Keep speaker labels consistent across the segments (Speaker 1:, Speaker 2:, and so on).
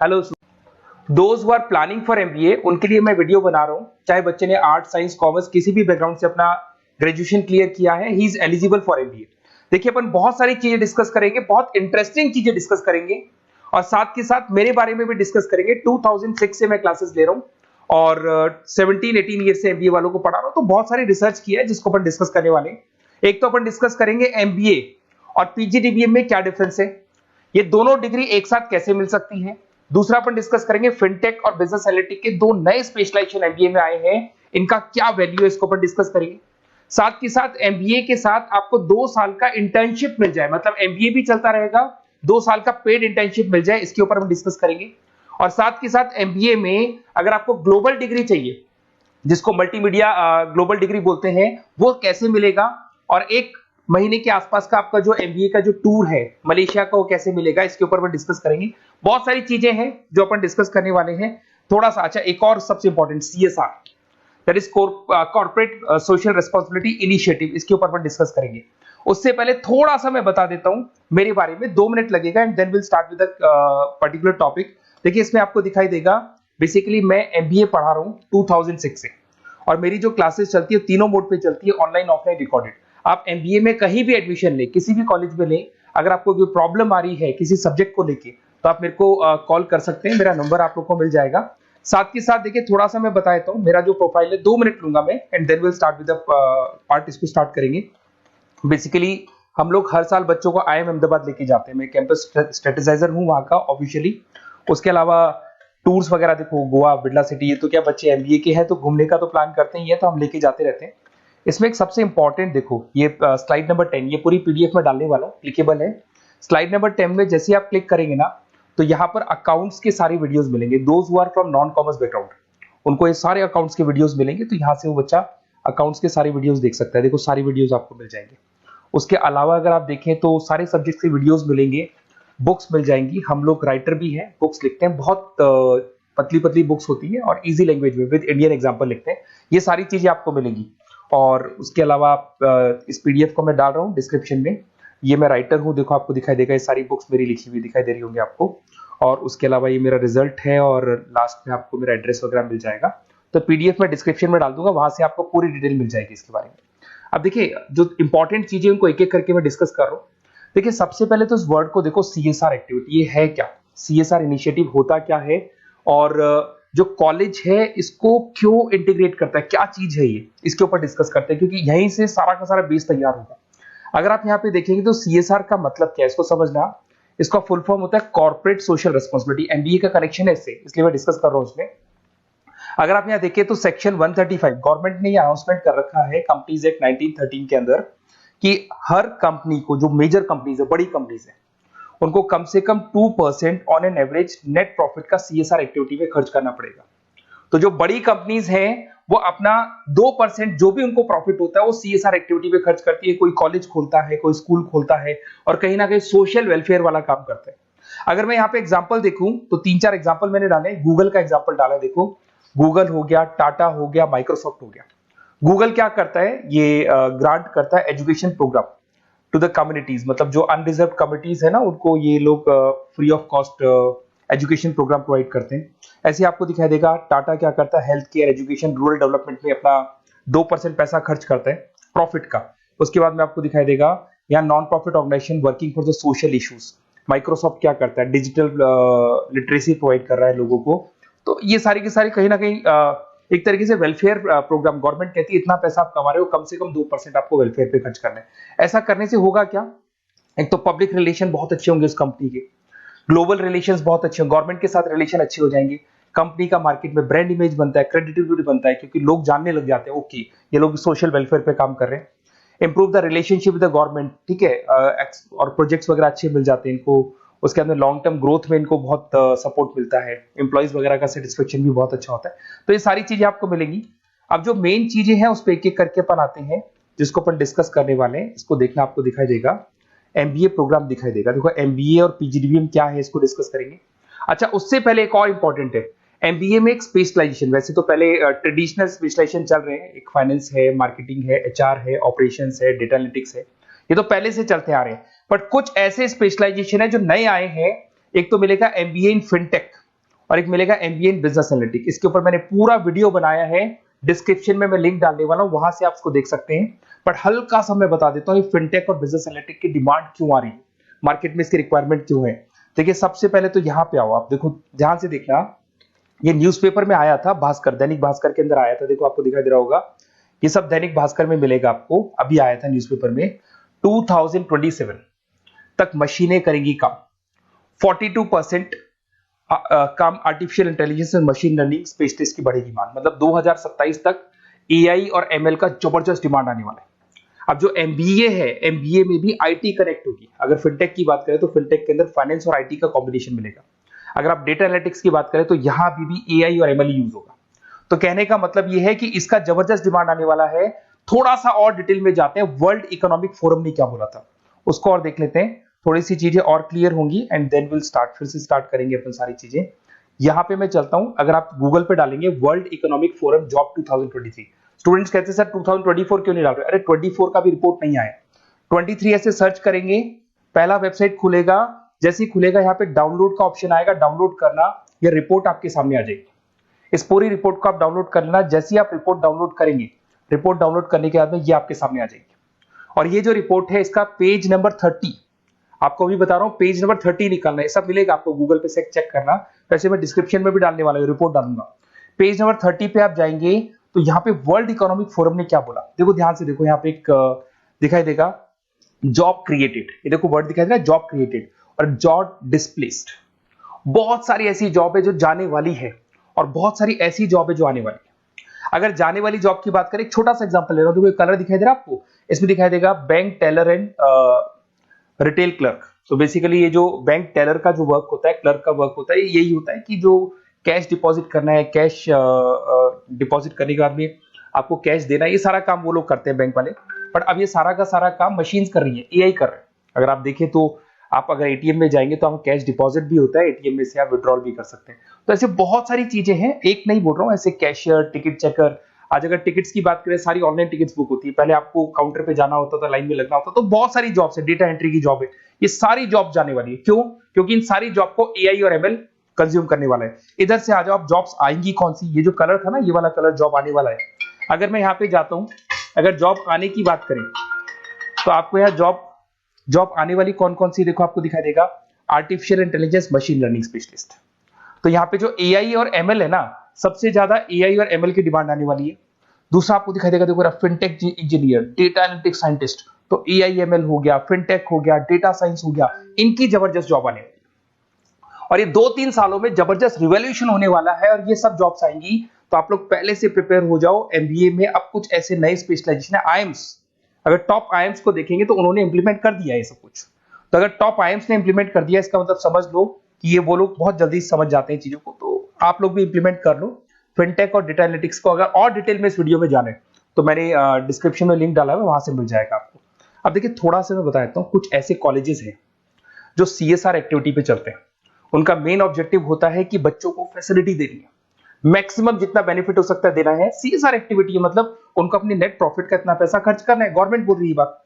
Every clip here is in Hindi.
Speaker 1: Hello those who are planning for MBA, उनके लिए मैं वीडियो बना रहा हूँ। चाहे बच्चे ने आर्ट, साइंस, कॉमर्स किसी भी बैकग्राउंड से अपना ग्रेजुएशन क्लियर किया है, he is eligible for MBA. देखिए अपन बहुत सारी चीजें डिस्कस करेंगे, बहुत इंटरेस्टिंग चीजें डिस्कस करेंगे और साथ के साथ मेरे बारे में भी डिस्कस करेंगे। 2006 से मैं क्लासेस ले रहा हूँ और 17-18 ईयर से एमबीए वालों को पढ़ा रहा हूँ, तो बहुत सारी रिसर्च की है जिसको अपन डिस्कस करने वाले हैं। एक तो अपन डिस्कस करेंगे एमबीए और पीजीडीबीएम में क्या डिफरेंस है, ये दोनों डिग्री एक साथ कैसे मिल सकती है। दूसरा अपन डिस्कस करेंगे फिनटेक और बिजनेस एनालिटिक के दो नए स्पेशलाइजेशन एमबीए में आए हैं, इनका क्या वैल्यू है, इसको अपन डिस्कस करेंगे। साथ के साथ एमबीए के साथ आपको 2 साल का इंटर्नशिप मिल जाए, मतलब एमबीए भी चलता रहेगा, 2 साल का पेड इंटर्नशिप मिल जाए, इसके ऊपर हम डिस्कस करेंगे। और साथ के साथ एमबीए में अगर आपको ग्लोबल डिग्री चाहिए, जिसको मल्टीमीडिया ग्लोबल डिग्री बोलते हैं, वो कैसे मिलेगा, और 1 महीने के आसपास का आपका जो एमबीए का जो टूर है मलेशिया का, वो कैसे मिलेगा, इसके ऊपर अपन डिस्कस करेंगे। बहुत सारी चीजें हैं जो अपन डिस्कस करने वाले हैं। थोड़ा सा अच्छा, एक और सबसे important CSR, that is corporate social responsibility initiative, इसके ऊपर अपन डिस्कस करेंगे। उससे पहले थोड़ा सा मैं बता देता हूं मेरे बारे में, 2 मिनट लगेगा and then will start with particular topic. देखिए इसमें आपको दिखाई देगा, बेसिकली मैं एमबीए पढ़ा रहा हूं 2006 से, और मेरी जो क्लासेस चलती है तीनों मोड पे चलती है, ऑनलाइन, ऑफलाइन, रिकॉर्डेड। आप एमबीए में कहीं भी एडमिशन लें, किसी भी कॉलेज में लें, अगर आपको कोई प्रॉब्लम आ रही है किसी सब्जेक्ट को लेके, तो आप मेरे को कॉल कर सकते हैं, मेरा नंबर आप लोग को मिल जाएगा। साथ के साथ देखिए थोड़ा सा मैं बता देता हूँ, मेरा जो प्रोफाइल है 2 मिनट लूंगा मैं and then will start with the part, इसको स्टार्ट करेंगे। बेसिकली हम लोग हर साल बच्चों को आईएम अहमदाबाद लेके जाते हैं, मैं कैंपस स्ट्रेटेजाइजर हूँ वहाँ का ऑफिशियली। उसके अलावा टूर्स वगैरह, देखो गोवा, बिरला सिटी, ये तो क्या बच्चे एमबीए के हैं तो घूमने का तो प्लान करते ही है, तो हम लेके जाते रहते हैं। इसमें एक सबसे इंपॉर्टेंट देखो, ये स्लाइड नंबर 10, ये पूरी पीडीएफ में डालने वाला हूँ, क्लिकेबल है। स्लाइड नंबर 10 में जैसे आप क्लिक करेंगे ना, तो यहाँ पर अकाउंट्स के सारे वीडियोस मिलेंगे। Those who are from non commerce background, उनको ये सारे अकाउंट्स के वीडियोस मिलेंगे, तो यहाँ से वो बच्चा अकाउंट्स के सारे वीडियोस देख सकता है। देखो सारी वीडियोस आपको मिल जाएंगे। उसके अलावा अगर आप देखें तो सारे सब्जेक्ट के वीडियोस मिलेंगे, बुक्स मिल जाएंगी। हम लोग राइटर भी हैं, बुक्स लिखते हैं, बहुत पतली पतली बुक्स होती है और इजी लैंग्वेज में विद इंडियन एग्जांपल लिखते हैं। ये सारी चीजें आपको मिलेंगी। और उसके अलावा इस पीडीएफ को मैं डाल रहा हूँ डिस्क्रिप्शन में, ये मैं राइटर हूँ, देखो आपको दिखाई देगा, ये सारी बुक्स मेरी लिखी हुई दिखाई दे रही होंगी आपको। और उसके अलावा ये मेरा रिजल्ट है और लास्ट में आपको मेरा एड्रेस वगैरह मिल जाएगा। तो पीडीएफ में डिस्क्रिप्शन में डाल दूंगा, वहां से आपको पूरी डिटेल मिल जाएगी इसके बारे में। अब देखिए जो इंपॉर्टेंट चीजें उनको एक एक करके मैं डिस्कस कर रहा हूँ। देखिए सबसे पहले तो इस वर्ड को देखो, सीएसआर एक्टिविटी, ये है क्या, सीएसआर इनिशिएटिव होता क्या है, और जो कॉलेज है इसको क्यों इंटीग्रेट करता है, क्या चीज है ये, इसके ऊपर डिस्कस करते हैं, क्योंकि यहीं से सारा का सारा बेस तैयार होगा। अगर आप यहाँ पे देखेंगे तो सीएसआर का मतलब क्या है, इसको समझना। इसका फुल फॉर्म होता है कॉर्पोरेट सोशल रिस्पांसिबिलिटी। एमबीए का कनेक्शन है इससे, इसलिए मैं डिस्कस कर रहा हूँ इसमें। अगर आप यहाँ देखिए तो सेक्शन 135 गवर्नमेंट ने अनाउंसमेंट कर रखा है कंपनीज एक्ट 1913 के अंदर, कि हर कंपनी को, जो मेजर कंपनीज है, बड़ी कंपनीज है, उनको कम से कम 2% on an average net profit का सीएसआर एक्टिविटी में खर्च करना पड़ेगा। तो जो बड़ी कंपनीज हैं वो अपना 2% जो भी उनको प्रॉफिट होता है वो सीएसआर एक्टिविटी पे खर्च करती है। कोई कॉलेज खोलता है, कोई स्कूल खोलता है, और कहीं ना कहीं सोशल वेलफेयर वाला काम करता है। अगर मैं यहाँ पे एग्जांपल देखूं तो 3-4 एग्जांपल मैंने डाले। गूगल का एग्जांपल डाला, देखो गूगल हो गया, टाटा हो गया, माइक्रोसॉफ्ट हो गया। गूगल क्या करता है, ये ग्रांट करता है education programme to the communities, मतलब जो अनरिजर्व कम्युनिटीज है ना, उनको ये लोग free of cost education programme provide करते हैं। ऐसे आपको दिखाई देगा टाटा क्या करता है, health care, education, rural development में अपना 2% पैसा खर्च करता है प्रॉफिट का। उसके बाद में आपको दिखाई देगा यहाँ non profit organisation working for the social issues. Microsoft क्या करता है, डिजिटल लिटरेसी प्रोवाइड कर रहा है लोगों को। तो ये सारी की सारी कहीं ना कहीं एक तरीके से वेलफेयर प्रोग्राम। गवर्नमेंट कहती है इतना पैसा आप कमा रहे हो, कम से कम 2% आपको वेलफेयर पे खर्च करना है। ऐसा करने से होगा क्या, एक तो पब्लिक रिलेशन बहुत अच्छे होंगे उस कंपनी के, ग्लोबल रिलेशंस बहुत अच्छे होंगे, गवर्नमेंट के साथ रिलेशन अच्छे हो जाएंगे, कंपनी का मार्केट में ब्रांड इमेज बनता है, क्रेडिबिलिटी बनता है, क्योंकि लोग जानने लग जाते हैं ओके ये लोग सोशल वेलफेयर पे काम कर रहे हैं। Improve the relationship with the government, ठीक है, और प्रोजेक्ट्स वगैरह अच्छे मिल जाते हैं इनको। उसके अंदर लॉन्ग टर्म ग्रोथ में इनको बहुत सपोर्ट मिलता है, एम्प्लॉइज वगैरह का सेटिस्फेक्शन भी बहुत अच्छा होता है। तो ये सारी चीजें आपको मिलेंगी। अब जो मेन चीजें हैं उस पर एक एक करके अपन आते हैं, जिसको अपन डिस्कस करने वाले हैं। इसको देखना, आपको दिखाई देगा एमबीए प्रोग्राम दिखाई देगा। देखो एमबीए और पीजीडीबीएम क्या है, इसको डिस्कस करेंगे। अच्छा, उससे पहले एक और इंपॉर्टेंट है, एमबीए में एक स्पेशलाइजेशन, वैसे तो पहले ट्रेडिशनल स्पेशलाइजेशन चल रहे हैं, एक फाइनेंस है, मार्केटिंग है, एचआर है, ऑपरेशंस है, डेटा एनालिटिक्स है, ये तो पहले से चलते आ रहे हैं। बट कुछ ऐसे स्पेशलाइजेशन है जो नए आए हैं। एक तो मिलेगा एमबीए इन फिनटेक, और एक मिलेगा एमबीए इन बिजनेस एनालिटिक्स। इसके ऊपर मैंने पूरा वीडियो बनाया है, डिस्क्रिप्शन में मैं लिंक डालने वाला हूं, वहां से आप इसको देख सकते हैं। बट हल्का सा मैं बता देता हूं फिनटेक और बिजनेस एनालिटिक्स की डिमांड क्यों आ रही है, मार्केट में इसकी रिक्वायरमेंट क्यों है। देखिए सबसे पहले तो यहाँ पे आओ, आप देखो ध्यान से देखना, ये न्यूज़पेपर में आया था, भास्कर, दैनिक भास्कर के अंदर आया था। देखो आपको दिखाई दे रहा होगा, ये सब दैनिक भास्कर में मिलेगा आपको, अभी आया था न्यूज़पेपर में। 2027 तक मशीनें करेंगी काम, 42% काम आर्टिफिशियल इंटेलिजेंस और मशीन लर्निंग स्पेशलिस्ट की बढ़ेगी मांग। मतलब 2027 तक एआई और एमएल का जबरदस्त डिमांड आने वाला है। अब जो एमबीए है, एमबीए में भी आईटी कनेक्ट होगी। अगर फिनटेक की बात करें तो फिनटेक के अंदर फाइनेंस और आईटी का कॉम्बिनेशन मिलेगा। अगर आप डेटा एनालिटिक्स की बात करें तो यहां भी एआई और एमएल यूज होगा। तो कहने का मतलब यह है कि इसका जबरदस्त डिमांड आने वाला है। थोड़ा सा और डिटेल में जाते हैं, वर्ल्ड इकोनॉमिक फोरम ने क्या बोला था उसको और देख लेते हैं, थोड़ी सी चीजें और क्लियर होंगी एंड देन विल स्टार्ट, फिर से स्टार्ट करेंगे अपन सारी चीजें। यहां पे मैं चलता हूं, अगर आप गूगल पे डालेंगे world economic forum job 2023, students कहते हैं सर 2024 क्यों नहीं डाल रहे? अरे 24 का भी रिपोर्ट नहीं आया, 23 ऐसे सर्च करेंगे, पहला वेबसाइट खुलेगा, जैसे ही खुलेगा यहाँ पे डाउनलोड का ऑप्शन आएगा, डाउनलोड करना, ये रिपोर्ट आपके सामने आ जाएगी। इस पूरी रिपोर्ट को आप डाउनलोड कर लेना। जैसे ही आप रिपोर्ट डाउनलोड करेंगे, रिपोर्ट डाउनलोड करने के बाद में ये आपके सामने आ जाएगी। और ये जो रिपोर्ट है इसका पेज नंबर 30, आपको भी बता रहा हूं पेज नंबर 30 निकालना है, सब मिलेगा आपको गूगल पे से चेक करना। वैसे मैं डिस्क्रिप्शन में भी डालने वाला हूं, रिपोर्ट डालूंगा। पेज नंबर 30 पे आप जाएंगे तो यहाँ पे वर्ल्ड इकोनॉमिक फोरम ने क्या बोला, देखो ध्यान से देखो, यहाँ पे एक दिखाई देगा जॉब क्रिएटेड, ये देखो वर्ड दिखाई दे रहा है जॉब क्रिएटेड और जॉब डिस्प्लेस्ड। बहुत सारी ऐसी जॉब है जो जाने वाली है और बहुत सारी ऐसी जॉब है जो आने वाली है। अगर जाने वाली जॉब की बात करें, एक छोटा सा एग्जांपल ले रहा हूं, देखो कलर दिखाई दे रहा है आपको, इसमें दिखाई देगा bank teller and retail clerk. तो बेसिकली ये जो बैंक टेलर का जो वर्क होता है, क्लर्क का वर्क होता है, यही होता है कि जो कैश डिपॉजिट करना है, कैश डिपॉजिट करने के बाद में आपको कैश देना है, ये सारा काम वो लोग करते हैं बैंक वाले। बट अब ये सारा का सारा काम मशीन्स कर रही है, एआई कर रहे हैं। अगर आप देखें तो आप अगर एटीएम में जाएंगे तो हम कैश डिपॉजिट भी होता है, एटीएम में से आप विड्रॉल भी कर सकते हैं। तो ऐसे बहुत सारी चीजें हैं, एक नहीं बोल रहा हूँ, ऐसे कैशियर, टिकट चेकर। आज अगर टिकट्स की बात करें, सारी ऑनलाइन टिकट्स बुक होती है, पहले आपको काउंटर पे जाना होता था, लाइन में लगना होता, तो बहुत सारी जॉब्स है, डेटा एंट्री की जॉब है, ये सारी जॉब जाने वाली है। क्यों? क्योंकि इन सारी जॉब को एआई और एमएल कंज्यूम करने वाला है। इधर से आ जाओ, आप जॉब्स आएंगी कौन सी, ये जो कलर था ना, ये वाला कलर जॉब आने वाला है। अगर मैं यहाँ पे जाता हूँ, अगर जॉब आने की बात करें तो आपको यहाँ जॉब आने वाली कौन कौन सी, देखो आपको दिखाई देगा artificial intelligence machine learning specialist. तो यहाँ पे जो एआई और एमएल है ना, सबसे ज्यादा एआई और एमएल की डिमांड आने वाली है। दूसरा आपको दिखाई देगा, देखो fintech engineer, data analytics scientist, तो एआई एमएल हो गया, फिनटेक हो गया, डेटा साइंस हो गया, इनकी जबरदस्त जॉब आने वाली है। और ये 2-3 सालों में जबरदस्त रिवॉल्यूशन होने वाला है और ये सब जॉब्स आएंगी। तो आप लोग पहले से प्रिपेयर हो जाओ। एमबीए में अब कुछ ऐसे नए स्पेशलाइजेशन है, आईएम्स, अगर टॉप आईएम्स को देखेंगे तो उन्होंने इंप्लीमेंट कर दिया है ये सब कुछ। तो अगर टॉप आईएम्स ने इंप्लीमेंट कर दिया, इसका मतलब समझ लो कि ये वो लोग बहुत जल्दी समझ जाते हैं चीजों को, तो आप लोग भी इंप्लीमेंट कर लो फिनटेक और डेटा एनालिटिक्स को। अगर और डिटेल में इस वीडियो में जाने तो मैंने डिस्क्रिप्शन में लिंक डाला है, वहां से मिल जाएगा आपको। अब देखिए थोड़ा सा मैं बता देता हूँ, कुछ ऐसे कॉलेजेस हैं जो सीएसआर एक्टिविटी पे चलते हैं। उनका मेन ऑब्जेक्टिव होता है कि बच्चों को फैसिलिटी देनी है, मैक्सिमम जितना बेनिफिट हो सकता है देना है। सीएसआर एक्टिविटी मतलब उनको अपनी नेट प्रॉफिट का इतना पैसा खर्च करना है, गवर्नमेंट बोल रही है बात।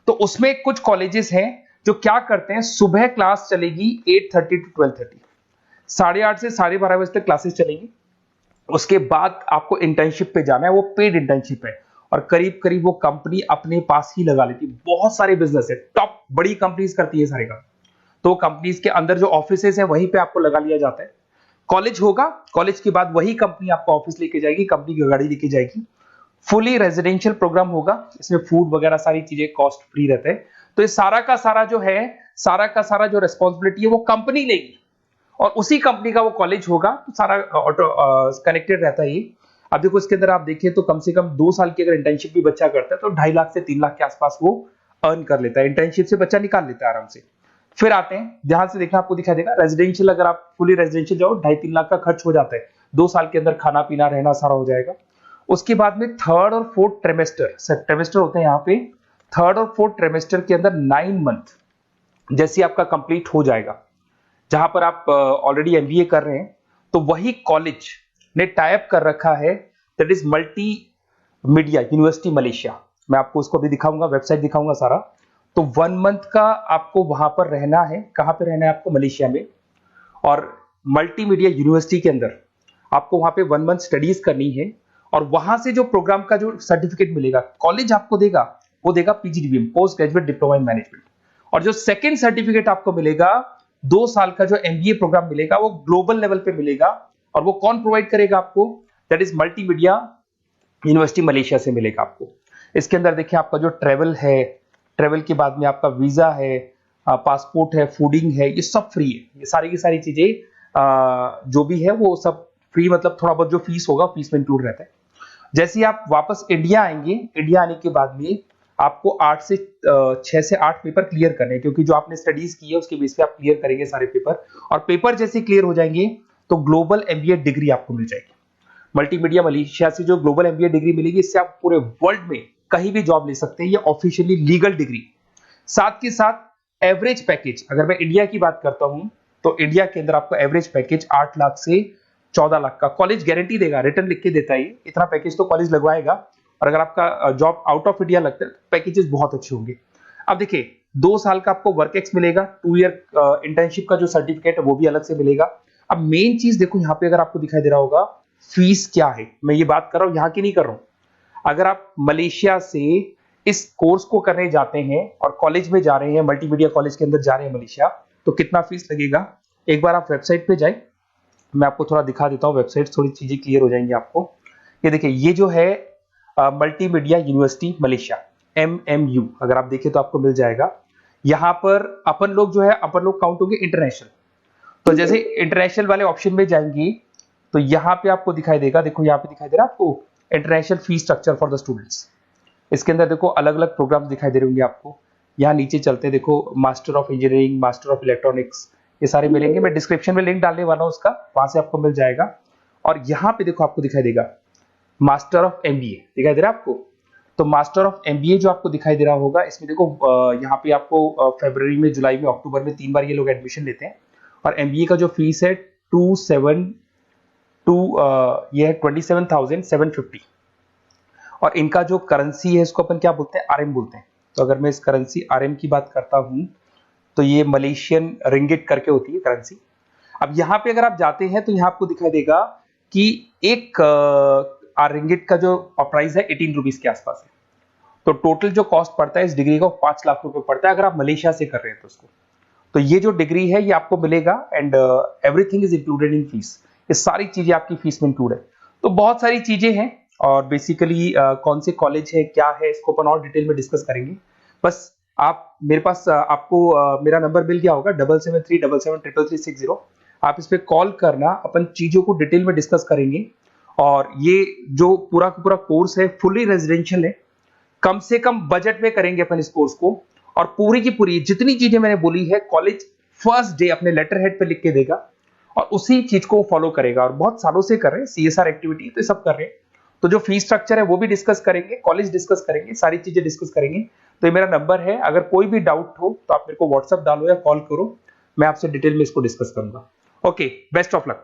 Speaker 1: तो उसमें कुछ कॉलेजेस हैं जो क्या करते हैं, सुबह क्लास चलेगी 8:30 to 12:30, 8:30 से 12:30 बजे तक क्लासेस चलेंगी। उसके बाद आपको इंटर्नशिप पे जाना है, वो पेड इंटर्नशिप है और करीब करीब वो कंपनी अपने पास ही लगा लेती है। बहुत सारे बिजनेस है, टॉप बड़ी कंपनीज करती है सारे काम। तो कंपनीज के अंदर जो ऑफिसेज है वहीं पे आपको लगा लिया जाता है। कॉलेज होगा, कॉलेज के बाद वही कंपनी आपको ऑफिस लेके जाएगी, कंपनी की गाड़ी लेके जाएगी। फुली रेजिडेंशियल प्रोग्राम होगा, इसमें फूड वगैरह सारी चीजें कॉस्ट फ्री रहते हैं। तो ये सारा का सारा जो है, सारा का सारा जो रेस्पॉन्सिबिलिटी है वो कंपनी लेगी और उसी कंपनी का वो कॉलेज होगा। तो सारा ऑटो कनेक्टेड रहता है ये। अब देखो इसके अंदर आप देखिए तो कम से कम 2 साल की अगर इंटर्नशिप भी बच्चा करता है तो 2.5 लाख से 3 लाख के आसपास वो अर्न कर लेता है, इंटर्नशिप से बच्चा निकाल लेता है आराम से। फिर आते हैं, ध्यान से देखना, आपको दिखाई देगा रेजिडेंशियल, अगर आप फुली रेजिडेंशियल जाओ 2.5-3 लाख का खर्च हो जाता है, 2 साल के अंदर खाना पीना रहना सारा हो जाएगा। उसके बाद में थर्ड और फोर्थ ट्रेमेस्टर होते हैं यहाँ पे। थर्ड और फोर्थ ट्रेमेस्टर के अंदर 9 मंथ जैसे आपका कंप्लीट हो जाएगा, जहां पर आप ऑलरेडी एमबीए कर रहे हैं, तो वही कॉलेज ने टाइप कर रखा है, that is multi media university Malaysia. मैं आपको उसको भी दिखाऊंगा, वेबसाइट दिखाऊंगा सारा। तो 1 मंथ का आपको वहां पर रहना है। कहां पे रहना है आपको? मलेशिया में। और मल्टीमीडिया यूनिवर्सिटी के अंदर आपको वहां पे 1 मंथ स्टडीज करनी है और वहां से जो प्रोग्राम का जो सर्टिफिकेट मिलेगा कॉलेज आपको देगा, वो देगा PGDBM, post graduate diploma in management. और जो सेकंड सर्टिफिकेट आपको मिलेगा 2 साल का जो एमबीए प्रोग्राम मिलेगा वो ग्लोबल लेवल पे मिलेगा। और वो कौन प्रोवाइड करेगा आपको? That is multimedia university Malaysia से मिलेगा आपको। इसके अंदर देखिए आपका जो ट्रेवल है, ट्रेवल के बाद में आपका वीजा है, पासपोर्ट है, फूडिंग है, ये सब फ्री है। ये सारी की सारी चीजें जो भी है वो सब फ्री, मतलब थोड़ा बहुत जो फीस होगा फीस में इंक्लूड रहता है। जैसे ही आप वापस इंडिया आएंगे, इंडिया आने के बाद में आपको 6 से 8 पेपर क्लियर करने हैं, क्योंकि जो आपने स्टडीज की है उसके बेस पे आप क्लियर करेंगे सारे पेपर। और पेपर जैसे क्लियर हो जाएंगे तो ग्लोबल एमबीए डिग्री आपको मिल जाएगी। मल्टीमीडिया मलेशिया से जो ग्लोबल एमबीए डिग्री मिलेगी, इससे आप पूरे वर्ल्ड में कहीं भी जॉब ले सकते हैं। ये ऑफिशियली लीगल डिग्री। साथ के साथ एवरेज पैकेज, अगर मैं इंडिया की बात करता हूं तो इंडिया के अंदर आपको एवरेज पैकेज 8 लाख से 14 लाख का कॉलेज गारंटी देगा, रिटर्न लिख के देता है। इतना पैकेज तो कॉलेज लगवाएगा। और अगर आपका जॉब आउट ऑफ इंडिया लगता है तो पैकेजेस बहुत अच्छे होंगे। अब देखिए 2 साल का आपको वर्क एक्स मिलेगा, 2 ईयर इंटर्नशिप का जो सर्टिफिकेट है वो भी अलग से मिलेगा। अब मेन चीज देखो यहाँ पे, अगर आपको दिखाई दे रहा होगा फीस क्या है, मैं ये बात कर रहा हूँ यहाँ की नहीं कर रहा हूँ। अगर आप मलेशिया से इस कोर्स को करने जाते हैं और कॉलेज में जा रहे हैं, मल्टीमीडिया कॉलेज के अंदर जा रहे हैं मलेशिया, तो कितना फीस लगेगा? एक बार आप वेबसाइट पे जाए, मैं आपको थोड़ा दिखा देता हूँ, वेबसाइट थोड़ी चीजें क्लियर हो जाएंगी आपको। ये देखिए, ये जो है मल्टीमीडिया यूनिवर्सिटी मलेशिया, MMU, अगर आप देखें तो आपको मिल जाएगा। यहाँ पर अपन लोग जो है, अपन लोग काउंट होंगे इंटरनेशनल। तो जैसे इंटरनेशनल वाले ऑप्शन में जाएंगी तो यहाँ पे आपको दिखाई देगा, देखो यहाँ पे दिखाई दे रहा है आपको international fee structure for the students. इसके अंदर देखो अलग अलग प्रोग्राम्स दिखाई दे रहे होंगे आपको। यहाँ नीचे चलते हैं, देखो master of engineering, master of electronics, ये सारे मिलेंगे। मैं डिस्क्रिप्शन में लिंक डालने वाला हूँ उसका, वहां से आपको मिल जाएगा। और यहाँ पे देखो आपको दिखाई देगा मास्टर ऑफ एमबीए, दिखाई दे रहा है आपको। तो मास्टर ऑफ एमबीए जो आपको दिखाई दे रहा होगा, इसमें देखो यहाँ पे आपको फरवरी में, जुलाई में, अक्टूबर में 3 बार ये लोग एडमिशन लेते हैं। और एमबीए का जो फीस है 27,750। और इनका जो करेंसी है इसको अपन क्या बोलते हैं? आरएम बोलते हैं। तो अगर मैं इस करेंसी आरएम की बात करता हूं तो ये मलेशियन रिंगिट करके होती है करेंसी। अब यहाँ पे अगर आप जाते हैं तो यहाँ आपको दिखाई देगा कि एक रिंगिट का जो प्राइस है 18 रुपीज के आसपास है। तो टोटल जो कॉस्ट पड़ता है इस डिग्री का 5 लाख रुपए पड़ता है, अगर आप मलेशिया से कर रहे हैं तो उसको। तो ये जो डिग्री है ये आपको मिलेगा and everything is included in fees. ये सारी चीजें आपकी फीस में इंक्लूड है। तो बहुत सारी चीजें हैं और बेसिकली कौन से कॉलेज है, क्या है, इसको अपन और डिटेल में डिस्कस करेंगे। बस आप मेरे पास आपको मेरा नंबर मिल गया होगा 7737773360। आप इस पे कॉल करना, अपन चीजों को डिटेल में डिस्कस करेंगे। और ये जो पूरा का पूरा कोर्स है फुली रेजिडेंशियल है, कम से कम बजट में करेंगे अपन इस कोर्स को। और पूरी की पूरी जितनी चीजें मैंने बोली है कॉलेज फर्स्ट डे अपने लेटर हेड पे लिख के देगा और उसी चीज को फॉलो करेगा। और बहुत सालों से कर रहे हैं CSR एक्टिविटी, तो सब कर रहे हैं। तो जो फीस स्ट्रक्चर है वो भी डिस्कस करेंगे, कॉलेज डिस्कस करेंगे, सारी चीजें डिस्कस करेंगे। तो ये मेरा नंबर है, अगर कोई भी डाउट हो तो आप मेरे को व्हाट्सएप डालो या कॉल करो, मैं आपसे डिटेल में इसको डिस्कस करूंगा। Okay, best of luck.